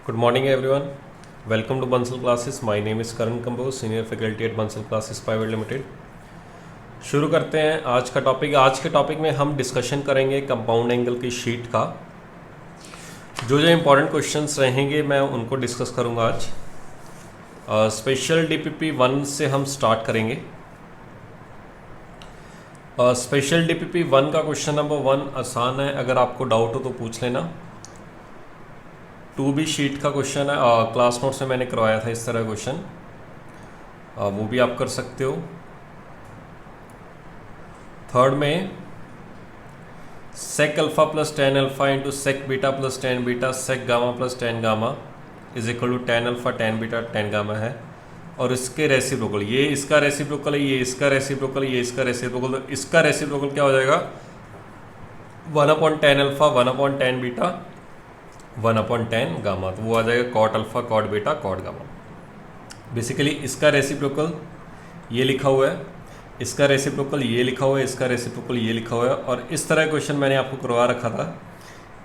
Good morning everyone. Welcome to Bansal Classes. My name is Karan Kamboj, Senior Faculty at Bansal Classes Private Limited. शुरू करते हैं आज का topic. आज के टॉपिक में हम डिस्कशन करेंगे कंपाउंड एंगल की शीट का। जो इम्पोर्टेंट क्वेश्चंस रहेंगे मैं उनको डिस्कस करूंगा आज। स्पेशल डीपीपी 1 से हम स्टार्ट करेंगे। स्पेशल डीपीपी 1 का क्वेश्चन नंबर 1 आसान है, अगर आपको डाउट हो तो पूछ लेना। 2B शीट का क्वेश्चन है, क्लास नोट से मैंने करवाया था इस तरह क्वेश्चन, वो भी आप कर सकते हो। थर्ड में sec alpha plus tan alpha into sec beta plus tan beta sec gamma plus tan gamma is equal to tan alpha tan beta tan gamma है, और इसके रेसिप्रोकल, ये इसका रेसिप्रोकल है, ये इसका रेसिप्रोकल, ये इसका रेसिप्रोकल, तो इसका रेसिप्रोकल क्या हो जाएगा 1/10 अल्फा 1/10 बीटा 1/10 गामा, तो वो आ जाएगा cot alpha cot beta cot gamma. Basically इसका रेसिप्रोकल ये लिखा हुआ है, इसका रेसिप्रोकल ये लिखा हुआ है, इसका रेसिप्रोकल ये लिखा हुआ है, और इस तरह क्वेश्चन मैंने आपको करवा रखा था।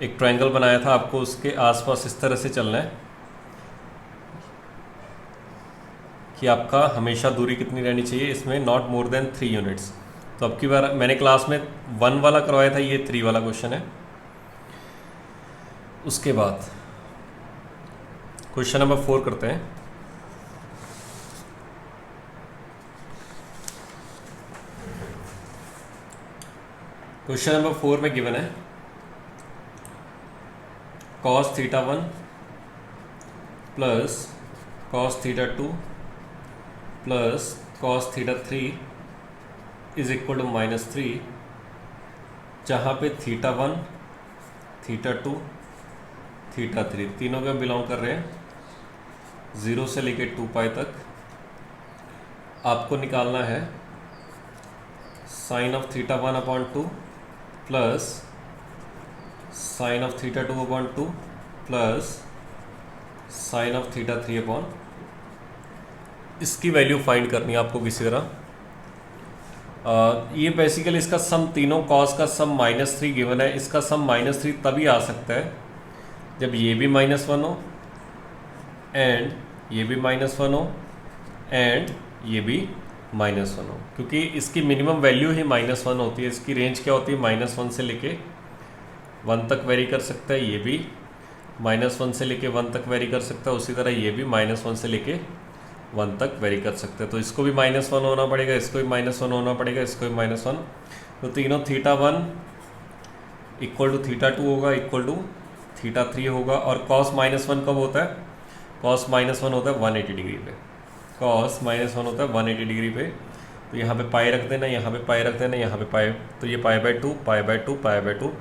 एक ट्रायंगल बनाया था, आपको उसके आसपास इस तरह से चलना है कि आपका हमेशा दूरी कितनी रहनी चाहिए, इसमें नॉट मोर देन 3 यूनिट्स। तो अब की बार मैंने क्लास में 1 वाला करवाया था, ये 3 वाला क्वेश्चन है। उसके बाद क्वेश्चन नंबर 4 करते हैं। क्वेश्चन नंबर 4 में गिवन है cos theta 1 plus cos theta 2 plus cos theta 3 is equal to -3, जहाँ पे थीटा 1 थीटा 2 थीटा 3 तीनों का बिलोंग कर रहे हैं 0 से लेके 2 पाई तक। आपको निकालना है sine of theta 1/2 plus sine of theta 2/2 plus sine of theta 3/, इसकी वैल्यू फाइंड करनी है आपको किसी तरह। ये बेसिकली इसका सम, तीनों कॉस का सम -3 गिवन है। इसका सम -3 तभी आ सकता है जब ये भी -1 हो एंड ये भी -1 हो एंड ये भी -1 हो, क्योंकि इसकी मिनिमम वैल्यू ही -1 होती है। इसकी रेंज क्या होती है, -1 से लेके 1 तक वेरी कर सकता है, ये भी -1 से लेके 1 तक वेरी कर सकता है, उसी तरह ये भी -1 से लेके 1 तक वेरी कर सकते हैं। तो इसको भी -1 होना पड़ेगा, इसको भी -1 होना पड़ेगा, इसको भी -1। तो तीनों थीटा 1 इक्वल टू थीटा 2 होगा, इक्वल टू थीटा 3 होगा। और cos -1 कब होता है, cos -1 होता है 180 डिग्री पे, cos -1 होता है 180 डिग्री पे। तो यहाँ पे पाई रख देना, यहाँ पे पाई रख देना, यहाँ पे पाई, तो ये π/2 π/2 π/2,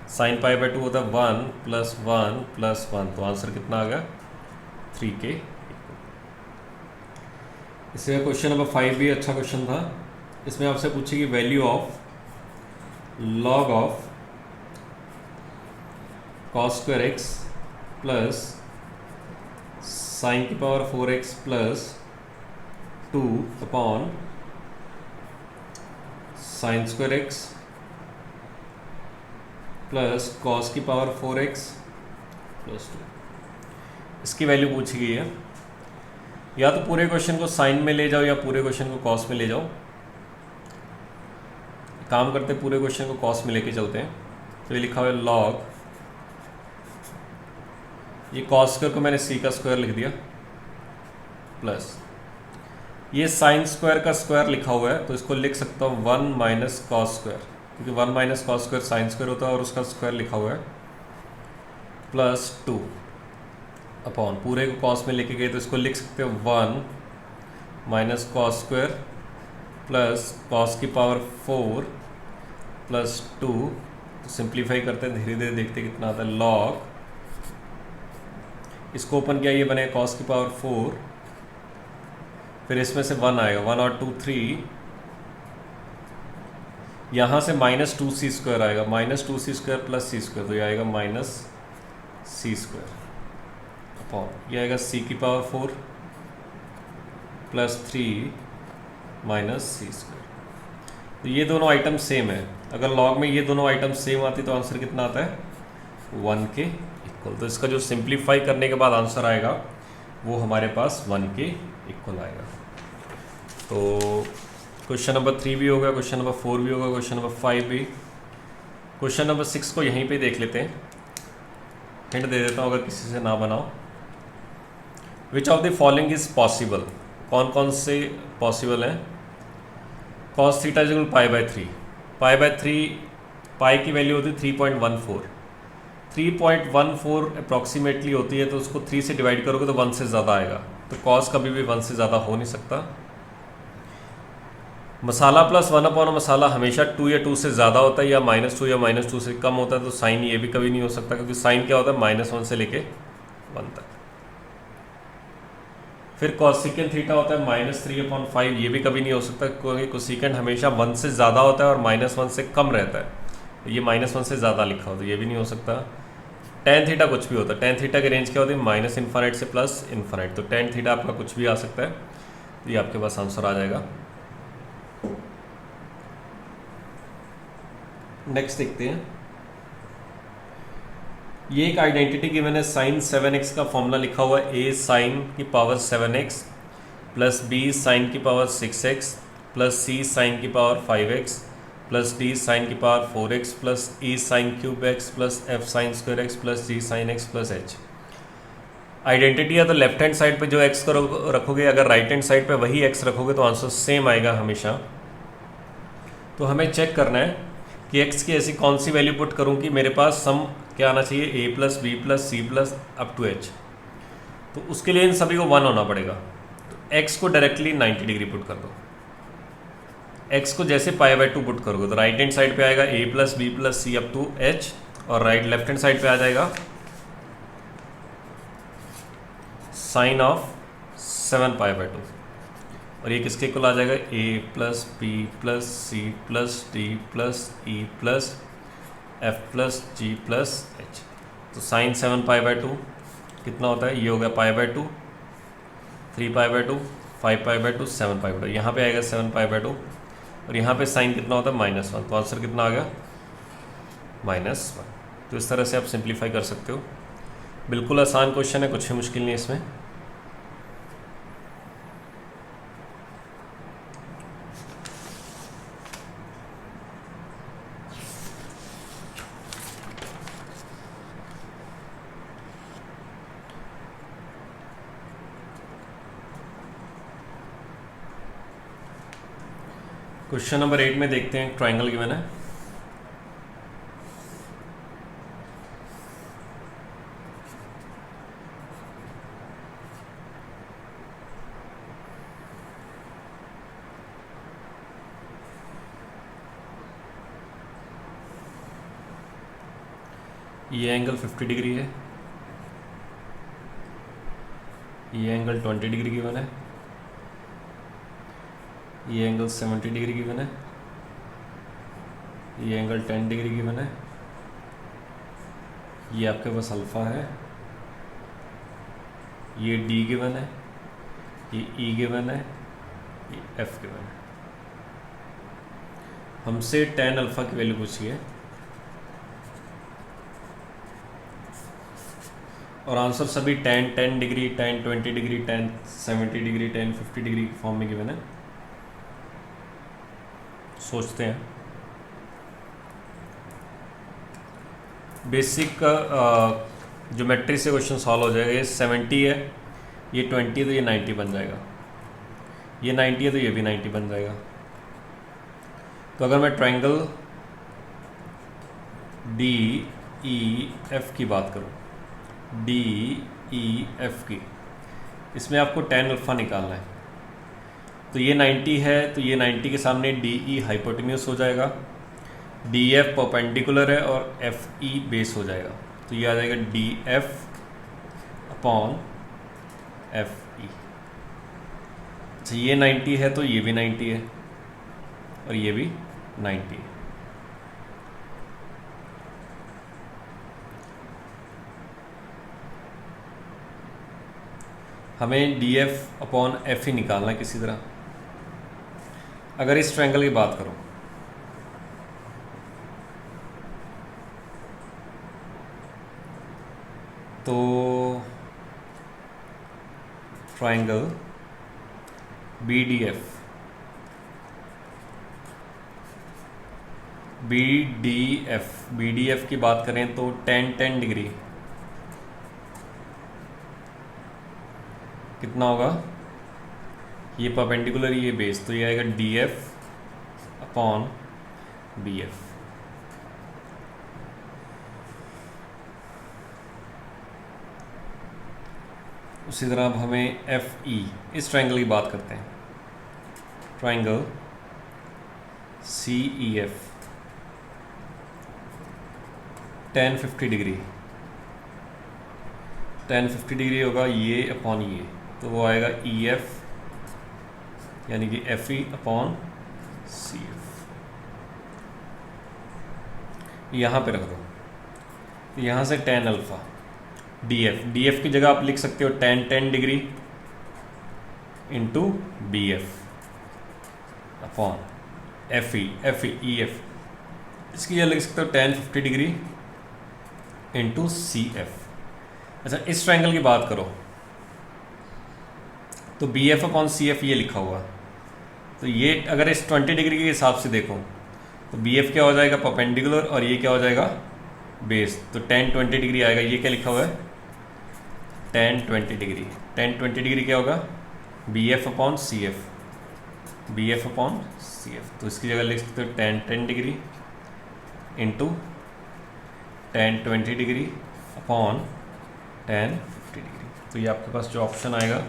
साइन π/2 होता है 1 + 1 + 1, तो आंसर कितना आ गया 3 के। इससे क्वेश्चन नंबर 5 भी अच्छा क्वेश्चन था। इसमें आपसे पूछेगी value of log of cos² x plus sine की power 4x plus 2/sin² x plus cos की पावर 4x प्लस 2, इसकी वैल्यू पूछी गई है। या तो पूरे क्वेश्चन को साइन में ले जाओ या पूरे क्वेश्चन को कॉस में ले जाओ। काम करते पूरे क्वेश्चन को कॉस में लेके चलते हैं। तो ये लिखा हुआ है लॉग, ये कॉस स्क्वायर को मैंने सी का स्क्वायर लिख दिया, प्लस ये साइन स्क्वायर का स्क्वायर लिखा हुआ है, तो इसको लिख सकता हूँ 1 - cos स्क्वायर, क्योंकि 1 - cos स्क्वायर साइन स्क्वायर होता है और उसका स्क्वायर लिखा हुआ है, प्लस 2 अपॉन, पूरे को कॉस में लेके गए तो इसको लिख सकते हो 1 - cos स्क्वायर प्लस cos की पावर 4 प्लस 2। तो सिंप्लीफाई करते हैं, धीरे धीरे देखते कितना आता है, लॉग, इसको ओपन किया, ये बने cos की पावर 4, फिर इसमें से 1 आएगा, 1 और 2 3, यहाँ से -2c² आएगा, -2c² प्लस c², तो ये आएगा -c² अपॉन, ये आएगा c की पावर 4 प्लस 3 -c²। तो ये दोनों आइटम सेम है। अगर लॉग में ये दोनों आइटम सेम आती तो आंसर कितना आता है 1 के इक्वल। इक्वल। तो इसका जो सिंप्लीफाई करने के बाद आंसर आएगा वो हमारे पास 1 के इक्वल आएगा। तो क्वेश्चन नंबर 3 भी होगा, क्वेश्चन नंबर 4 भी होगा, क्वेश्चन नंबर 5 भी। क्वेश्चन नंबर 6 को यहीं पे देख लेते हैं, हिंट दे देता हूँ अगर किसी से ना बनाओ। Which of the following is possible, कौन कौन से पॉसिबल हैं। कॉस थीटा इक्वल π/3, π/3 पाई की वैल्यू होती है 3.14, 3.14 अप्रॉक्सीमेटली होती है, तो उसको 3 से डिवाइड करोगे तो 1 से ज़्यादा आएगा। तो कॉस कभी भी 1 से ज़्यादा हो नहीं सकता। मसाला प्लस 1/, मसाला हमेशा 2 या 2 से ज़्यादा होता है, या -2 या -2 से कम होता है। तो साइन ये भी कभी नहीं हो सकता, क्योंकि साइन क्या होता है -1 से लेके 1 तक। फिर कोसेकेंट थीटा होता है -3/5, ये भी कभी नहीं हो सकता, क्योंकि कोसेकेंट हमेशा 1 से ज़्यादा होता है और -1 से कम रहता है। तो ये -1 से ज़्यादा लिखा हो तो ये भी नहीं हो सकता। टेन थीटा कुछ भी होता है, टेन थीटा की रेंज क्या होती है -∞ से +∞। तो टेन थीटा आपका कुछ भी आ सकता है, तो ये आपके पास आंसर आ जाएगा। नेक्स्ट देखते हैं, ये एक आइडेंटिटी गिवन है, साइन 7x का फॉर्मूला लिखा हुआ है, a साइन की power 7x plus b sine की power 6x plus c sine की power 5x plus d sine की power 4x plus e sine cube x plus f sine square x plus g sine x plus h। Identity है तो left hand side पे जो x को रखोगे, अगर right hand side पे वही x रखोगे तो आंसर सेम आएगा हमेशा। तो हमें चेक करना है कि x की ऐसी कौन सी वैल्यू पुट करूं कि मेरे पास सम क्या आना चाहिए, a plus B plus C plus up to h। तो उसके लिए इन सभी को 1 होना पड़ेगा। तो x को डायरेक्टली 90 डिग्री पुट कर दो। x को जैसे π/2 पुट करोगे तो राइट हैंड साइड पे आएगा a plus B plus C up to h, और लेफ्ट हैंड साइड पे आ जाएगा साइन ऑफ 7π/2, और ये किसके इक्वल आ जाएगा, a plus B plus C plus D plus E plus F plus G plus H. तो साइन 7π/2 कितना होता है, ये हो गया π/2, 3π/2, 5π/2, 7π/2। यहाँ पे आएगा 7π/2, और यहाँ पे साइन कितना होता है -1। तो आंसर कितना आ गया -1। तो इस तरह से आप सिंप्लीफाई कर सकते हो। बिल्कुल आसान क्वेश्चन है, कुछ भी मुश्किल नहीं है इसमें। क्वेश्चन नंबर 8 में देखते हैं, ट्रायंगल गिवन है। ये एंगल 50 डिग्री है, ये एंगल 20 डिग्री गिवन है, ये एंगल 70 डिग्री गिवन है, ये एंगल 10 डिग्री गिवन है, ये आपके पास अल्फ़ा है, ये डी गिवन है, ये ई गिवन है, ये एफ गिवन है। हमसे tan अल्फ़ा की वैल्यू पूछी है, और आंसर सभी tan 10 degree, tan 20 degree, tan 70 degree, tan 50 degree के फॉर्म में गिवन है। सोचते हैं, बेसिक ज्योमेट्री से क्वेश्चन सॉल्व हो जाएगा। ये 70 है, ये 20 है, तो ये 90 बन जाएगा। ये 90 है तो ये भी 90 बन जाएगा। तो अगर मैं ट्रायंगल डी ई एफ की बात करूं, डी ई एफ की, इसमें आपको tan अल्फ़ा निकालना है। तो ये 90 है, तो ये 90 के सामने डी ई हाइपोटेन्यूस हो जाएगा, डी एफ परपेंडिकुलर है, और एफ ई बेस हो जाएगा। तो ये आ जाएगा D F upon F E. अच्छा, ये 90 है तो ये भी 90 है, और ये भी 90 है। हमें डी एफ अपॉन एफ ही निकालना है किसी तरह। अगर इस ट्रायंगल की बात करो, तो ट्राइंगल BDF की बात करें तो 10 डिग्री कितना होगा, ये परपेंडिकुलर ये बेस, तो ये आएगा DF अपॉन BF। उसी तरह अब हमें FE, इस ट्राइंगल की बात करते हैं, ट्राइंगल CEF 1050 डिग्री होगा ये अपॉन ये, तो वो आएगा EF यानी कि FE अपॉन CF। यहाँ पे रख दो, तो यहाँ से tan अल्फ़ा DF की जगह आप लिख सकते हो tan degree into BF upon FE EF, इसकी जगह लिख सकते हो tan 50 डिग्री इंटू CF। अच्छा, इस ट्राइंगल की बात करो तो BF अपॉन CF ये लिखा हुआ, तो ये अगर इस 20 डिग्री के हिसाब से देखो तो BF क्या हो जाएगा, परपेंडिकुलर, और ये क्या हो जाएगा, बेस, तो tan 20 डिग्री आएगा। ये क्या लिखा हुआ है, tan 20 डिग्री क्या होगा, BF अपॉन CF तो इसकी जगह लिख सकते हो tan 10 degree into tan 20 degree upon tan 50 degree. तो ये आपके पास जो ऑप्शन आएगा,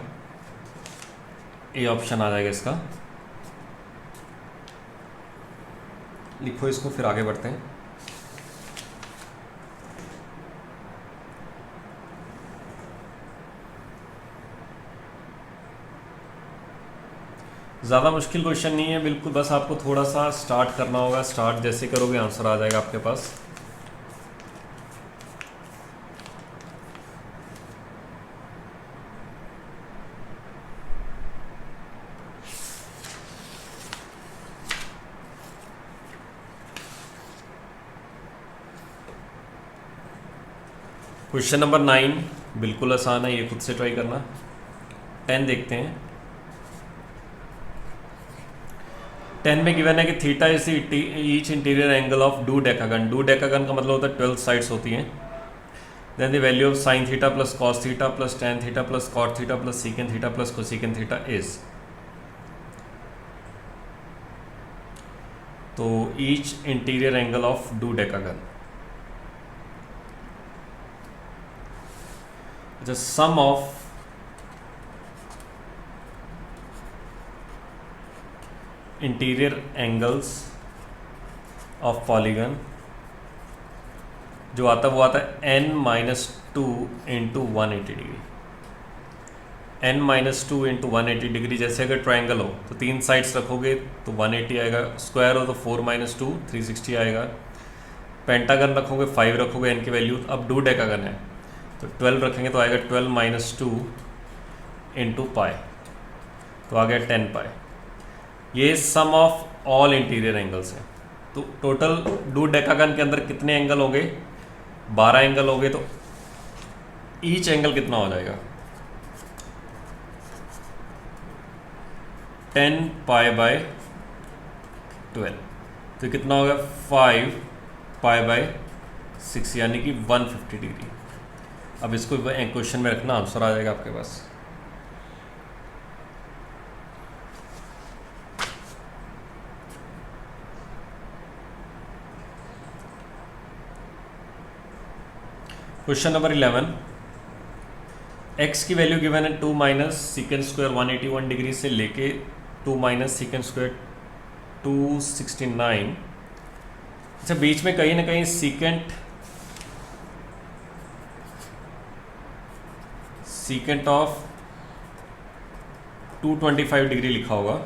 ये ऑप्शन आ जाएगा इसका। लिखो इसको, फिर आगे बढ़ते हैं। ज़्यादा मुश्किल क्वेश्चन नहीं है बिल्कुल, बस आपको थोड़ा सा स्टार्ट करना होगा, स्टार्ट जैसे करोगे आंसर आ जाएगा आपके पास। क्वेश्चन नंबर 9 बिल्कुल आसान है, ये खुद से ट्राई करना। 10 देखते हैं। 10 में गिवन है कि theta is each interior angle of dodecagon. Dodecagon का मतलब होता है 12 साइड्स होती हैं। Then the value of sine theta plus cos theta plus tan theta plus cot theta plus secant theta plus cosecant theta is. तो each interior angle of dodecagon, the sum of interior angles of polygon जो आता है वो आता है n-2 into 180 degree. n-2 into 180 degree, जैसे अगर triangle हो तो 3 साइड्स रखोगे तो 180 आएगा, स्क्वायर हो तो 4-2 360 आएगा, पेंटागन रखोगे 5 रखोगे, n की वैल्यू। अब डूडेकागन है तो 12 रखेंगे तो आएगा 12-2 इंटू पाई, तो आ गया 10 पाई। ये सम ऑफ ऑल इंटीरियर एंगल्स है। तो टोटल डूडेकागन के अंदर कितने एंगल होंगे, 12 एंगल होंगे, तो ईच एंगल कितना हो जाएगा, 10 पाई बाय 12, तो कितना होगा 5 पाई बाय 6 यानी कि 150 डिग्री। अब इसको क्वेश्चन में रखना, आंसर आ जाएगा आपके पास। क्वेश्चन नंबर 11, x की वैल्यू गिवन है 2 माइनस सीकेंट स्क्वायर 181 डिग्री से लेके 2 माइनस सीकेंट स्क्वायर 269। अच्छा, बीच में कहीं ना कहीं सीकेंट ऑफ 225 डिग्री लिखा होगा।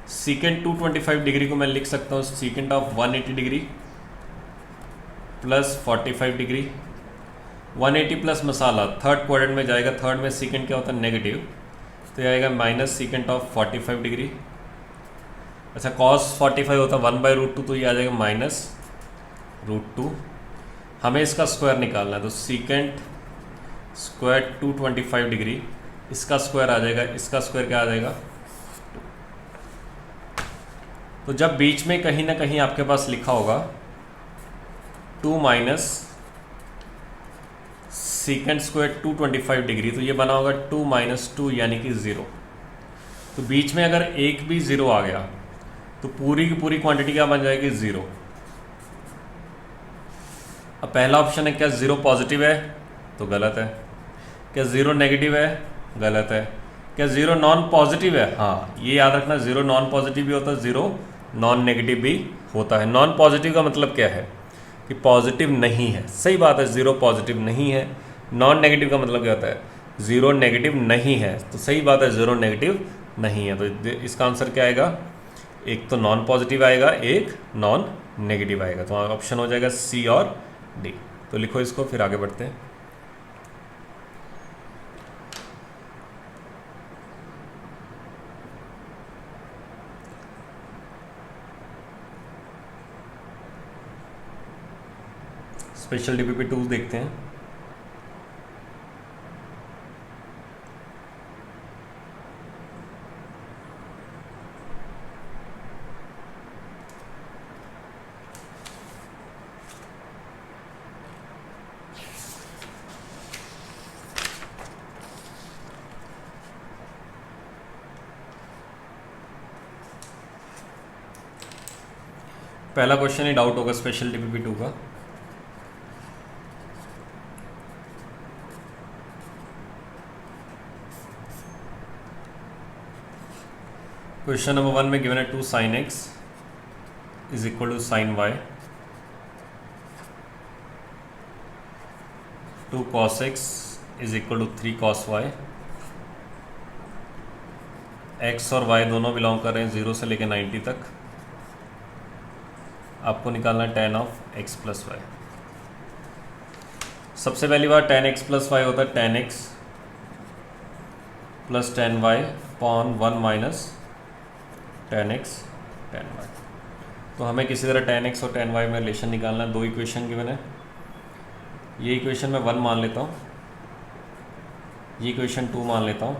सीकेंट 225 डिग्री को मैं लिख सकता हूँ secant of 180 degree plus 45 degree. 180 plus masala third quadrant में जाएगा, थर्ड में सीकेंट क्या होता है नेगेटिव, तो ये आएगा माइनस सीकेंट ऑफ 45 डिग्री। अच्छा, कॉस 45 होता है 1/√2, तो ये आ जाएगा माइनस √2। हमें इसका स्क्वायर निकालना है, तो सीकेंट स्क्वायर 225 डिग्री, इसका स्क्वायर आ जाएगा, इसका स्क्वायर क्या आ जाएगा। तो जब बीच में कहीं ना कहीं आपके पास लिखा होगा 2 माइनस सीकेंड स्क्वायर 225 डिग्री, तो ये बना होगा 2 माइनस 2 यानी कि 0। तो बीच में अगर एक भी 0 आ गया तो पूरी की पूरी क्वांटिटी क्या बन जाएगी, 0। अब पहला ऑप्शन है क्या 0 पॉजिटिव है, तो गलत है। क्या 0 नेगेटिव है, गलत है। क्या 0 नॉन पॉजिटिव है, हाँ ये याद रखना, 0 नॉन पॉजिटिव भी होता है, 0 नॉन नेगेटिव भी होता है। नॉन पॉजिटिव का मतलब क्या है कि पॉजिटिव नहीं है, सही बात है, 0 पॉजिटिव नहीं है। नॉन नेगेटिव का मतलब क्या होता है, 0 नेगेटिव नहीं है, तो सही बात है 0 नेगेटिव नहीं है। तो इसका आंसर क्या आएगा, एक तो नॉन पॉजिटिव आएगा, एक नॉन नेगेटिव आएगा। तो ऑप्शन हो जाएगा सी और डी। तो लिखो इसको, फिर आगे बढ़ते हैं। स्पेशल डीपीपी टूल देखते हैं। पहला क्वेश्चन ही डाउट होगा स्पेशल डीपीपी 2 का। क्वेश्चन नंबर 1 में गिवन है 2 sin x is equal to sin y, 2 cos x is equal to 3 cos y। x और y दोनों बिलोंग कर रहे हैं 0 से लेकर 90 तक। आपको निकालना है tan of x plus Y. सबसे पहली बार tan x प्लस वाई होता है tan x plus tan y upon 1 minus tan x tan y। तो हमें किसी तरह tan x और tan y में रिलेशन निकालना है। 2 इक्वेशन गिवन है, ये इक्वेशन मैं 1 मान लेता हूँ, ये इक्वेशन 2 मान लेता हूँ।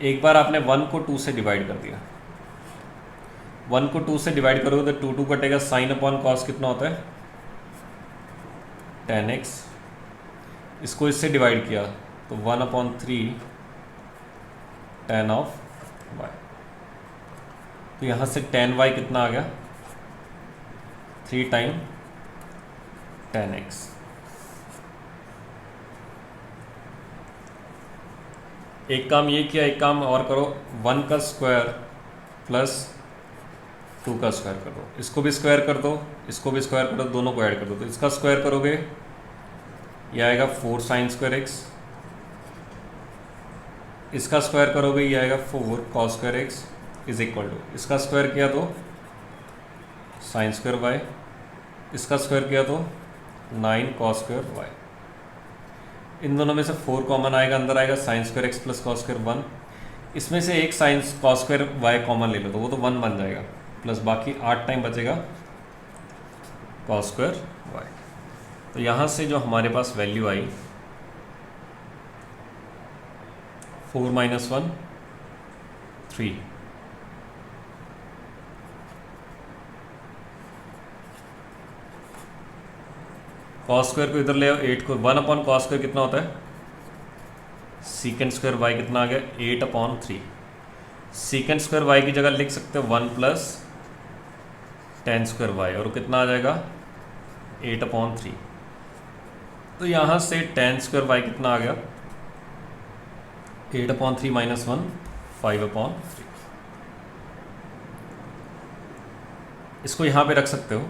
एक बार आपने 1 को 2 से डिवाइड कर दिया, 1 को 2 से डिवाइड करोगे तो 2 कटेगा, साइन अपॉन कॉस कितना होता है tan x। इसको इससे डिवाइड किया तो 1/3 tan ऑफ y। तो यहाँ से tan y कितना आ गया, 3 टाइम tan x। एक काम ये किया, एक काम और करो, 1 का स्क्वायर प्लस 2 का स्क्वायर कर दो, इसको भी स्क्वायर कर दो, इसको भी स्क्वायर कर दो, दोनों को ऐड कर दो। तो इसका स्क्वायर करोगे ये आएगा 4 sin स्क्वायर x, इसका स्क्वायर करोगे ये आएगा 4 cos square x is equal to, इसका स्क्वायर किया तो sin स्क्वायर y, इसका स्क्वायर किया तो 9 cos स्क्वायर y। इन दोनों में से 4 कॉमन आएगा, अंदर आएगा sin square x plus cos square 1। इसमें से एक sin cos square y common ले लो तो वो तो 1 बन जाएगा, प्लस बाकी 8 टाइम बचेगा cos स्क्वायर y। तो यहाँ से जो हमारे पास वैल्यू आई 4 माइनस 1 3, cos स्क्वायर को इधर ले आओ, 8 को 1/cos स्क्वायर कितना होता है, सीकेंड स्क्वायर y कितना आ गया 8/3। सीकेंड स्क्वायर y की जगह लिख सकते हो 1 प्लस tan स्क्वायर y, और कितना आ जाएगा 8/3। तो यहाँ से tan स्क्वायर y कितना आ गया 8/3 माइनस 1 5/3। इसको यहाँ पे रख सकते हो,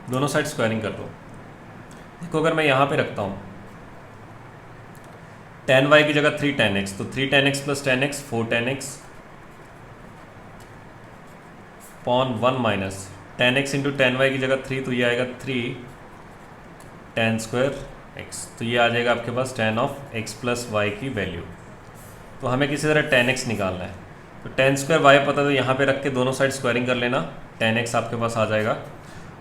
दोनों साइड स्क्वायरिंग कर दो। देखो अगर मैं यहाँ पे रखता हूँ tan y की जगह 3 tan x, तो 3 tan x plus tan x 4 tan x upon 1 minus tan x into tan y की जगह 3, तो ये आएगा 3 tan स्क्वायर x। तो ये आ जाएगा आपके पास tan of x plus Y की वैल्यू। तो हमें किसी तरह tan x निकालना है, तो tan स्क्वायर y पता, तो यहाँ पे रख के दोनों साइड स्क्वायरिंग कर लेना, tan x आपके पास आ जाएगा।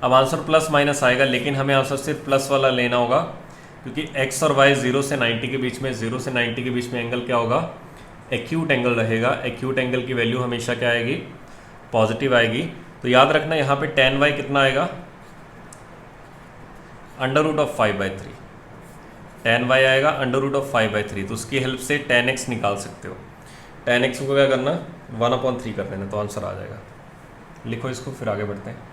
अब आंसर प्लस माइनस आएगा, लेकिन हमें आंसर सिर्फ प्लस वाला लेना होगा, क्योंकि x और y 0 से 90 के बीच में, 0 से 90 के बीच में एंगल क्या होगा, एक्यूट एंगल रहेगा। एक्यूट एंगल की वैल्यू हमेशा क्या आएगी, पॉजिटिव आएगी। तो याद रखना यहाँ पे tan y कितना आएगा, √5/3। tan y आएगा √5/3। तो उसकी हेल्प से tan x निकाल सकते हो। tan x को क्या करना, 1/3 कर देना, तो आंसर आ जाएगा। लिखो इसको, फिर आगे बढ़ते हैं।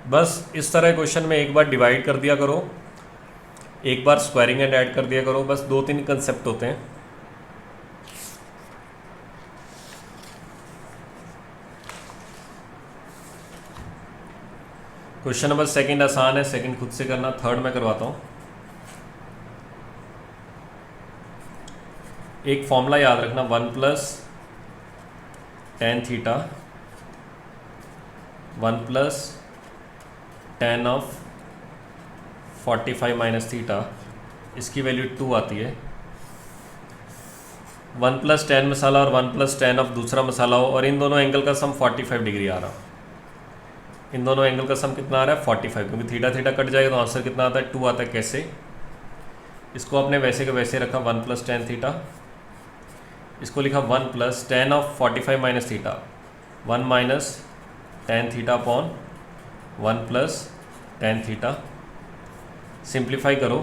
बस इस तरह क्वेश्चन में एक बार डिवाइड कर दिया करो, एक बार स्क्वायरिंग एंड ऐड कर दिया करो। बस 2-3 कंसेप्ट होते हैं। क्वेश्चन नंबर सेकंड आसान है, सेकंड खुद से करना, थर्ड मैं करवाता हूँ। एक फॉर्मूला याद रखना, 1 + tan theta 1 + tan of 45 - theta, इसकी वैल्यू 2 आती है। 1 + tan मसाला और 1 + tan ऑफ दूसरा मसाला हो, और इन दोनों एंगल का सम 45 डिग्री आ रहा हो। इन दोनों एंगल का सम कितना आ रहा है, 45, क्योंकि थीटा थीटा कट जाएगा तो आंसर कितना आता है, 2 आता है। कैसे, इसको आपने वैसे के वैसे रखा, 1 + tan थीटा, इसको लिखा 1 + tan of 45 - theta, 1 - tan theta upon 1 + tan theta. Simplify करो,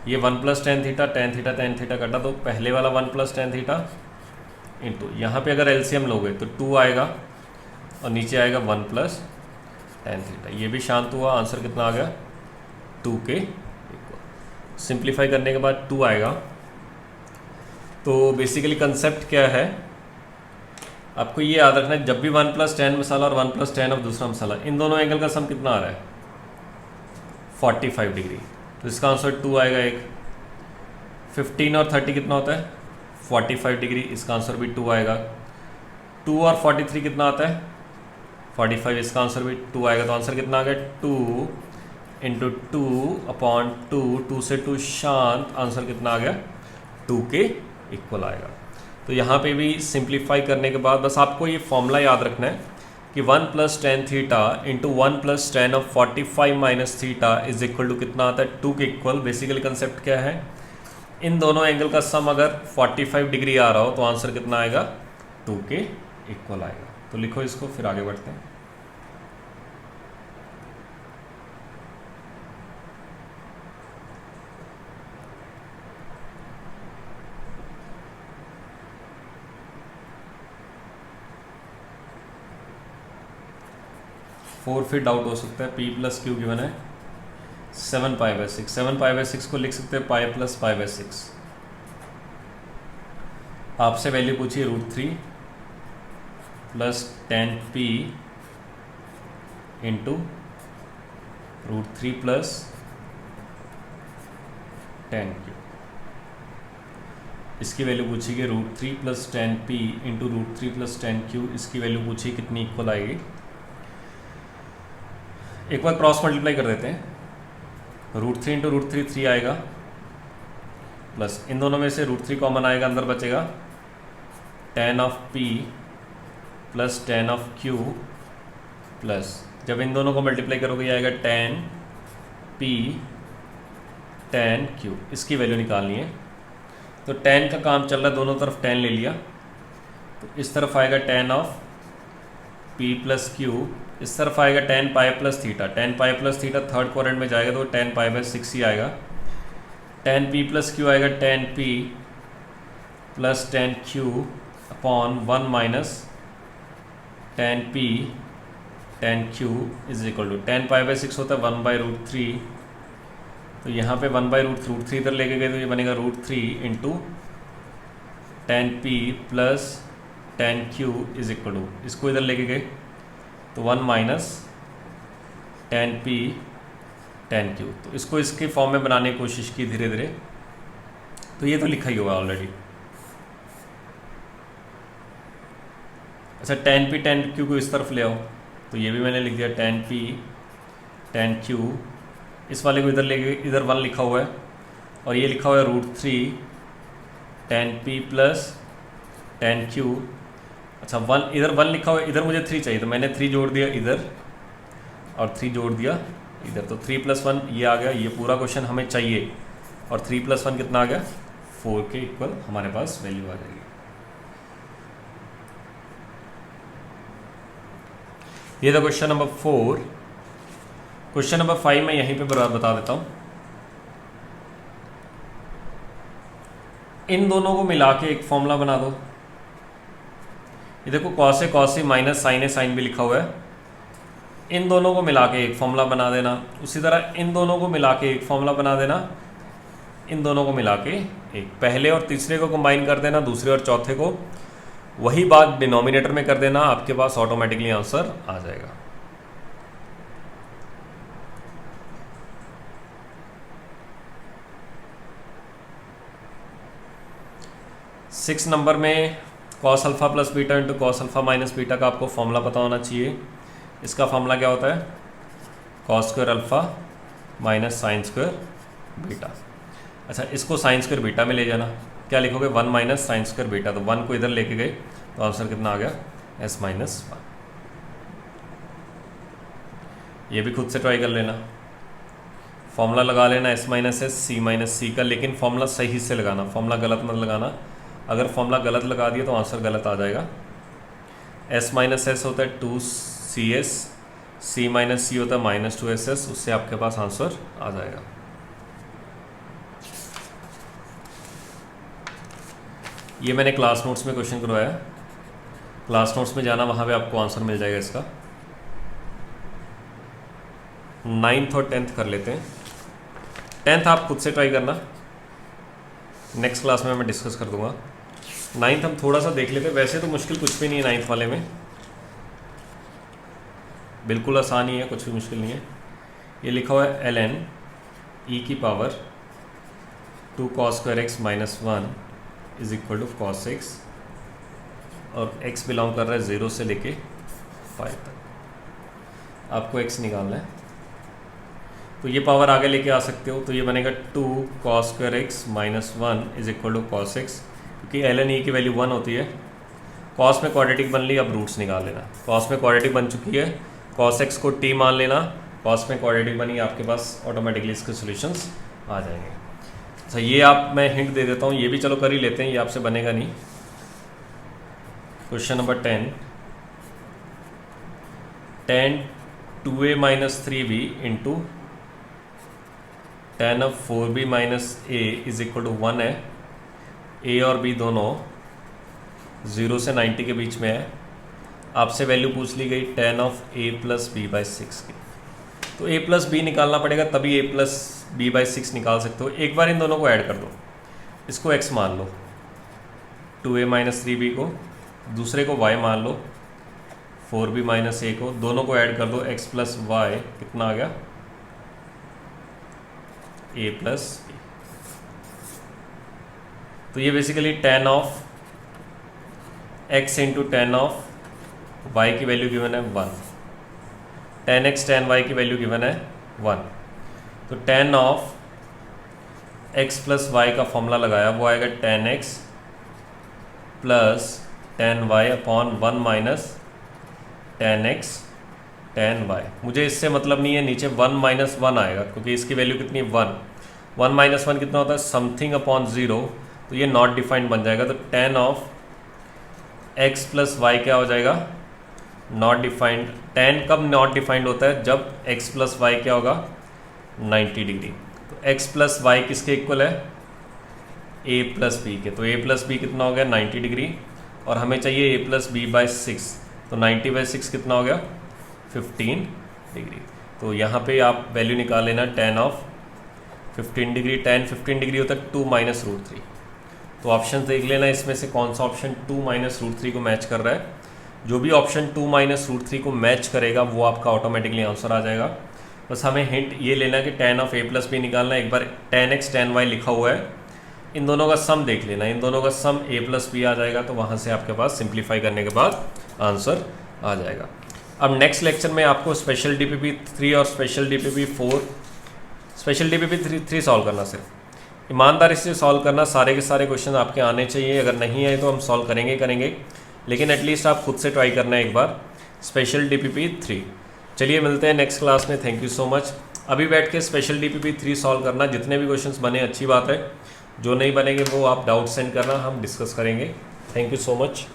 ये 1 + tan थीटा, tan थीटा कटा, तो पहले वाला 1 + tan थीटा इंटू, यहाँ पे अगर एलसीएम लोगे तो 2 आएगा और नीचे आएगा 1 + tan थीटा। ये भी शांत हुआ, आंसर कितना आ गया, 2 के इक्वल। सिंप्लीफाई करने के बाद 2 आएगा। तो बेसिकली कंसेप्ट क्या है, आपको ये याद रखना है, जब भी 1 + tan मसाला और 1 + tan ऑफ दूसरा मसाला, इन दोनों एंगल का सम कितना आ रहा है, 45 डिग्री। तो इसका आंसर 2 आएगा। एक 15 और 30 कितना होता है, 45 डिग्री, इसका आंसर भी 2 आएगा। 2 और 43 कितना आता है, 45, इसका आंसर भी 2 आएगा। तो आंसर कितना आ गया, 2 × 2/2, 2 से 2 शांत, आंसर कितना आ गया, 2 के इक्वल आएगा। तो यहाँ पे भी सिंप्लीफाई करने के बाद बस आपको ये फॉर्मूला याद रखना है कि 1 + tan theta into 1 + tan of 45 - theta is equal to कितना आता है, 2 के इक्वल। बेसिकली कंसेप्ट क्या है, इन दोनों एंगल का सम अगर 45 डिग्री आ रहा हो तो आंसर कितना आएगा, 2 के इक्वल आएगा। तो लिखो इसको, फिर आगे बढ़ते हैं। फोर फिर डाउट हो सकता है, p + q गिवन है 7π/6। 7π/6 को लिख सकते हैं पाई + π/6। आपसे वैल्यू पूछी √3 + tan p into √3 + tan q। इसकी वैल्यू पूछी कि √3 + tan p into √3 + tan q, इसकी वैल्यू पूछी कितनी इक्वल आएगी। एक बार क्रॉस मल्टीप्लाई कर देते हैं, √3 × √3 3 आएगा, प्लस इन दोनों में से √3 कॉमन आएगा, अंदर बचेगा tan of p + tan of q, plus जब इन दोनों को मल्टीप्लाई करोगे ये आएगा tan p tan q। इसकी वैल्यू निकालनी है, तो tan का काम चल रहा है, दोनों तरफ tan ले लिया, तो इस तरफ आएगा tan ऑफ p + q, इस तरफ आएगा tan π + theta. tan π + theta third quadrant में जाएगा तो tan π/6 ही आएगा। tan p + q आएगा tan p + tan q upon 1 - tan p tan q is equal to tan π/6 होता है 1/√3। तो यहाँ पे 1/√3 इधर लेके गए तो ये बनेगा √3 × tan p + tan q is equal to, इसको इधर लेके गए तो 1 - tan p tan q। तो इसको इसके फॉर्म में बनाने की कोशिश की धीरे धीरे, तो ये तो लिखा ही हुआ ऑलरेडी। अच्छा, tan p tan q को इस तरफ ले आओ, तो ये भी मैंने लिख दिया tan p tan q। इस वाले को इधर लेके, इधर 1 लिखा हुआ है और ये लिखा हुआ है √3 tan p + tan q। अच्छा, 1 इधर 1 लिखा हुआ है, इधर मुझे 3 चाहिए तो मैंने 3 जोड़ दिया इधर, और 3 जोड़ दिया इधर, तो 3 + 1 ये आ गया। ये पूरा क्वेश्चन हमें चाहिए और 3 + 1 कितना आ गया, 4 के इक्वल हमारे पास वैल्यू आ जाएगी। ये था क्वेश्चन नंबर 4। क्वेश्चन नंबर 5 मैं यहीं पे बता देता हूँ। इन दोनों को मिला के एक फॉर्मूला बना दो। ये देखो cos A minus sign A sign भी लिखा हुआ है। इन दोनों को मिला के एक फॉर्मूला बना देना। उसी तरह इन दोनों को मिला के एक फॉर्मूला बना देना। इन दोनों को मिला के एक, पहले और तीसरे को कंबाइन कर देना, दूसरे और चौथे को। वही बात डिनोमिनेटर में कर देना, आपके पास ऑटोमेटिकली आंसर आ जाएगा। सिक्स नंबर में cos alpha plus beta into cos alpha minus beta का आपको फॉर्मूला पता होना चाहिए। इसका फॉर्मूला क्या होता है, cos square alpha minus sine square beta. अच्छा, इसको साइन स्क्वायर बीटा में ले जाना। क्या लिखोगे, 1 माइनस साइन स्क्वायर बीटा। तो 1 को इधर लेके गए तो आंसर कितना आ गया, s माइनस 1। ये भी खुद से ट्राई कर लेना। फॉर्मूला लगा लेना s minus S C minus C का, लेकिन फॉर्मूला सही से लगाना, फॉर्मूला गलत मत लगाना। अगर फॉर्मूला गलत लगा दिया तो आंसर गलत आ जाएगा। s माइनस एस होता है 2cs, c माइनस सी होता है -2ss, उससे आपके पास आंसर आ जाएगा। ये मैंने क्लास नोट्स में क्वेश्चन करवाया। क्लास नोट्स में जाना, वहाँ पे आपको आंसर मिल जाएगा इसका। 9th और 10th कर लेते हैं। 10th आप खुद से ट्राई करना, नेक्स्ट क्लास में मैं डिस्कस कर दूंगा। 9th हम थोड़ा सा देख लेते हैं। वैसे तो मुश्किल कुछ भी नहीं है 9th वाले में, बिल्कुल आसान ही है, कुछ भी मुश्किल नहीं है। ये लिखा हुआ है ln e⁻² 2 cos square x minus 1 is equal to cos X, और x बिलोंग कर रहा है 0 से लेके 5 तक। आपको x निकालना है, तो ये पावर आगे लेके आ सकते हो। तो ये बनेगा 2 cos square x minus 1 is equal to cos X, क्योंकि ln e की वैल्यू 1 होती है। कॉस में क्वाड्रेटिक बन ली, अब रूट्स निकाल लेना। कॉस में क्वाड्रेटिक बन चुकी है, कॉस एक्स को t मान लेना। कॉस में क्वाड्रेटिक बनी, आपके पास ऑटोमेटिकली इसके सॉल्यूशंस आ जाएंगे। अच्छा, ये आप मैं हिंट दे देता हूँ, ये भी चलो कर ही लेते हैं, ये आपसे बनेगा नहीं। Question number 10, tan 2a minus 3b into tan of 4b minus a is equal to 1 है। a और b दोनों 0 से 90 के बीच में है। आपसे वैल्यू पूछ ली गई tan of a plus b by 6 की, तो a प्लस b निकालना पड़ेगा, तभी a प्लस b बाई 6 निकाल सकते हो। एक बार इन दोनों को ऐड कर दो, इसको x मान लो 2a माइनस 3b को, दूसरे को y मान लो 4b माइनस a को, दोनों को ऐड कर दो x प्लस y, कितना आ गया a प्लस b। तो ये basically tan of x into ten of y की वैल्यू गिवन है 1, tan x tan y की वैल्यू गिवन है 1। तो tan of x plus y का फॉर्मूला लगाया, वो आएगा tan x plus tan y upon 1 minus tan x tan y। मुझे इससे मतलब नहीं है, नीचे 1 माइनस 1 आएगा, क्योंकि इसकी वैल्यू कितनी है 1। 1 माइनस 1 कितना होता है, समथिंग अपॉन 0, तो ये नॉट डिफाइंड बन जाएगा। तो tan of x plus y क्या हो जाएगा, नॉट डिफाइंड। tan कब नॉट डिफाइंड होता है, जब x प्लस y क्या होगा 90 डिग्री। तो x प्लस y किसके इक्वल है, a प्लस b के। तो a प्लस b कितना हो गया 90 डिग्री, और हमें चाहिए a प्लस b बाई 6, तो 90 बाई 6 कितना हो गया 15 डिग्री। तो यहाँ पे आप वैल्यू निकाल लेना tan of 15 degree. tan 15 degree होता है 2 माइनस रूट 3। तो ऑप्शन देख लेना, इसमें से कौन सा ऑप्शन 2 माइनस रूट 3 को मैच कर रहा है। जो भी ऑप्शन 2 माइनस रूट 3 को मैच करेगा वो आपका ऑटोमेटिकली आंसर आ जाएगा। बस हमें हिंट ये लेना कि tan of a plus b निकालना। एक बार tan x tan y लिखा हुआ है, इन दोनों का सम देख लेना, इन दोनों का सम a प्लस b आ जाएगा। तो वहाँ से आपके पास सिंप्लीफाई करने के बाद आंसर आ जाएगा। अब नेक्स्ट लेक्चर में आपको स्पेशल DPP 3 और special DPP 4, special DPP 3 solve करना। सिर्फ ईमानदारी से सॉल्व करना, सारे के सारे क्वेश्चन आपके आने चाहिए। अगर नहीं आए तो हम सॉल्व करेंगे, लेकिन एटलीस्ट आप खुद से ट्राई करना है एक बार। स्पेशल DPP 3 चलिए मिलते हैं नेक्स्ट क्लास में। Thank you so much. अभी बैठ के स्पेशल DPP 3 सॉल्व करना, जितने भी क्वेश्चंस बने अच्छी बात है, जो नहीं बनेंगे वो आप डाउट सेंड करना, हम डिस्कस करेंगे। Thank you so much.